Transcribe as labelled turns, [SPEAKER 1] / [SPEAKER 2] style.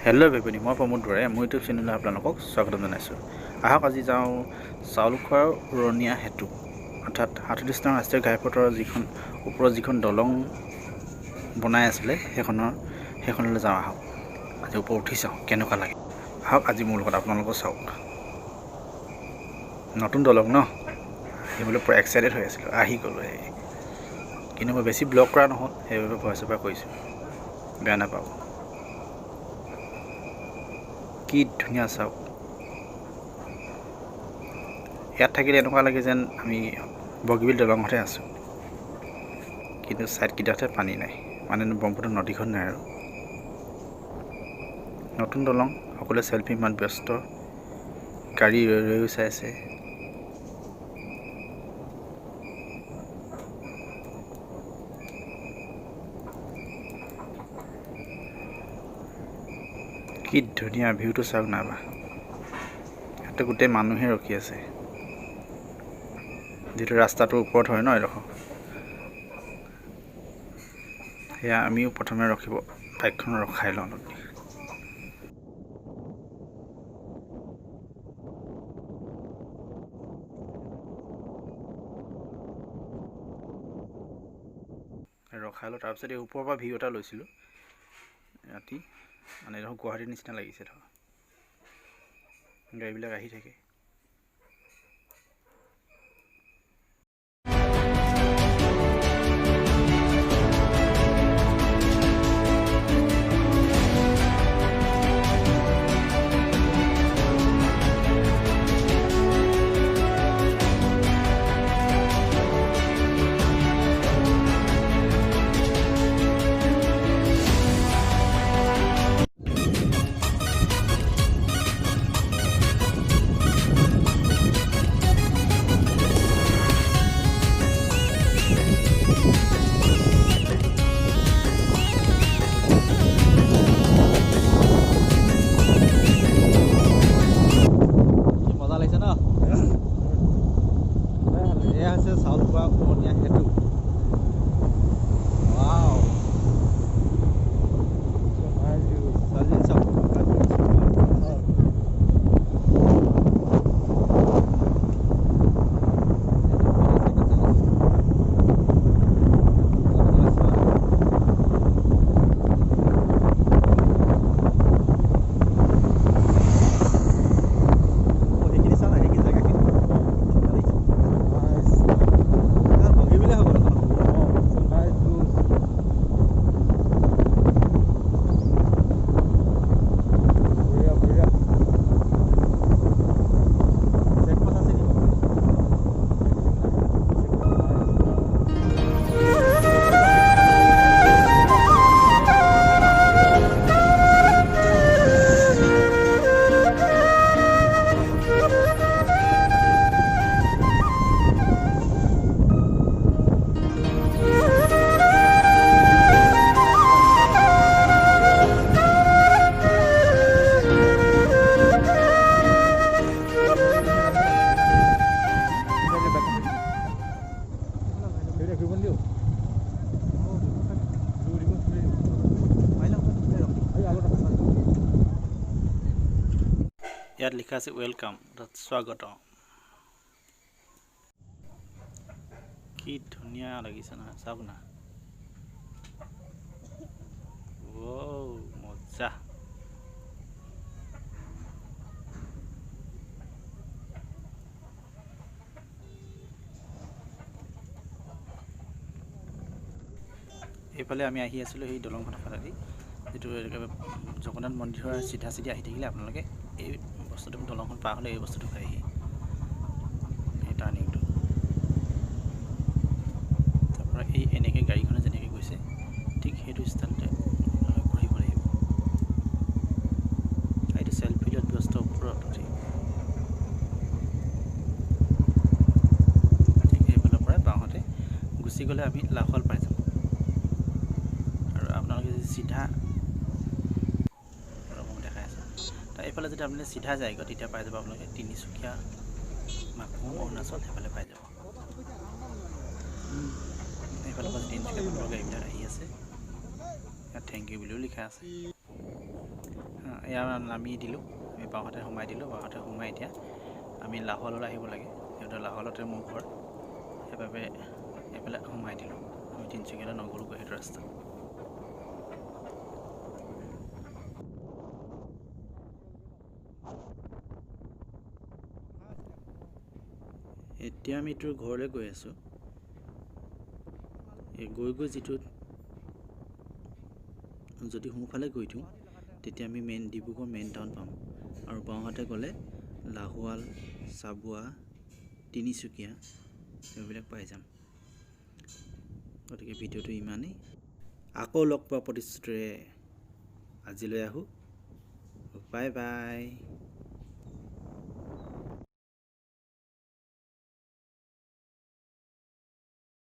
[SPEAKER 1] Hello' everybody, মই প্ৰমোদ বৰাই মোৰ ইউটিউব চেনেললৈ আপোনালোকক স্বাগতম জনাইছোঁ। আহক আজি যাওঁ চাউল খোৱাৰ উৰণীয়া সেতু অৰ্থাৎ ৩৭ নং ৰাষ্ট্ৰীয় ঘাইপথৰ ওপৰত যিখন দলং বনাই আছিলে সেইখনলৈ যাওঁ। আহক আজি ওপৰত উঠি চাওঁ কেনেকুৱা লাগে। আহক আজি মোৰ লগত আপোনালোকক চাওক। নতুন দলং ন, আহিবলৈ পুৰা এক্সাইটেড হৈ আছিলোঁ, আহি গ'লোঁ। কিন্তু মই বেছি ব্লগ কৰা নহ'ল, সেইবাবে ভইচ অভাৰ কৰিছোঁ, বেয়া নাপাব। কি ধুনীয়া চাওক। ইয়াত থাকিলে এনেকুৱা লাগে যেন আমি বগীবিল দলঙতে আছোঁ, কিন্তু ছাইডকেইটাতহে পানী নাই, মানে ব্ৰহ্মপুত্ৰ নদীখন নাই আৰু। নতুন দলং, সকলোৱে চেল্ফি ইমান ব্যস্ত, গাড়ী ৰৈও চাই আছে। কি ধুনীয়া ভিউটো চাওক নাবা। ইয়াতে গোটেই মানুহে ৰখি আছে, যিটো ৰাস্তাটোৰ ওপৰত হয় ন এডোখৰ। সেয়া আমিও প্ৰথমে বাইকখন ৰখাই লওঁ। ৰখাই লওঁ, তাৰপিছত এই ওপৰৰ পৰা ভিউ এটা লৈছিলোঁ ৰাতি, মানে ধৰক গুৱাহাটীৰ নিচিনা লাগিছে। ধৰক গাড়ীবিলাক আহি থাকে। চাউল খোৱা উৰণীয়া সেতু। ইয়াত লিখা আছে ৱেলকাম, স্বাগতম। কি ধুনীয়া লাগিছে নহয়, চাওক না। মজা। এইফালে আমি আহি আছিলোঁ সেই দলংখনৰ ফালেদি, যিটো জগন্নাথ মন্দিৰৰ চিধা আহি থাকিলে আপোনালোকে এই বস্তুটো, দলংখন পাৰ হ'লে এই বস্তুটো পায়হি, এই টাৰ্ণিংটো। তাৰপৰা এই এনেকৈ গাড়ীখনে যেনেকৈ গৈছে, ঠিক সেইটো স্থানতে ঘূৰিব লাগিব। এইটো চেল্ফিলত ব্যস্ত ওপৰত উঠি, ঠিক এইফালৰ পৰা বাওঁহাতে গুচি গ'লে আমি লাহোৱাল পাই যাম। আৰু আপোনালোকে যদি চিধা দেখাই আছে, তাৰ এইফালে যদি আপুনি চিধা যায়গৈ, তেতিয়া পাই যাব আপোনালোকে তিনিচুকীয়া, মাকুম, অৰুণাচল, সেইফালে পাই যাব। এইফালৰ পৰা তিনিচুকীয়া গাড়ীবিলাক আহি আছে। ইয়াত থেংক ইউ বুলিও লিখা আছে। এয়া নামি দিলোঁ, আমি বাওঁহাতে সোমাই দিলোঁ। বাওঁহাতে সোমাই এতিয়া আমি লাহোৱাললৈ আহিব লাগে। সিহঁতৰ লাহোৱালতে মোৰ ঘৰ, সেইবাবে এইফালে সোমাই দিলোঁ। আমি তিনিচুকীয়ালৈ নগ'লোগৈ সেইটো ৰাস্তা। এতিয়া আমি তোৰ ঘৰলৈ গৈ আছোঁ। এই গৈ যিটো যদি সোঁফালে গৈ দিওঁ তেতিয়া আমি ডিব্ৰুগড় মেইন টাউন পাম, আৰু বাওঁহাতে গ'লে লাহোৱাল, চাবুৱা, তিনিচুকীয়া এইবিলাক পাই যাম। গতিকে ভিডিঅ'টো ইমানেই। আকৌ লগ পোৱা প্ৰতিশ্ৰুতিৰে আজিলৈ আহোঁ। Bye bye.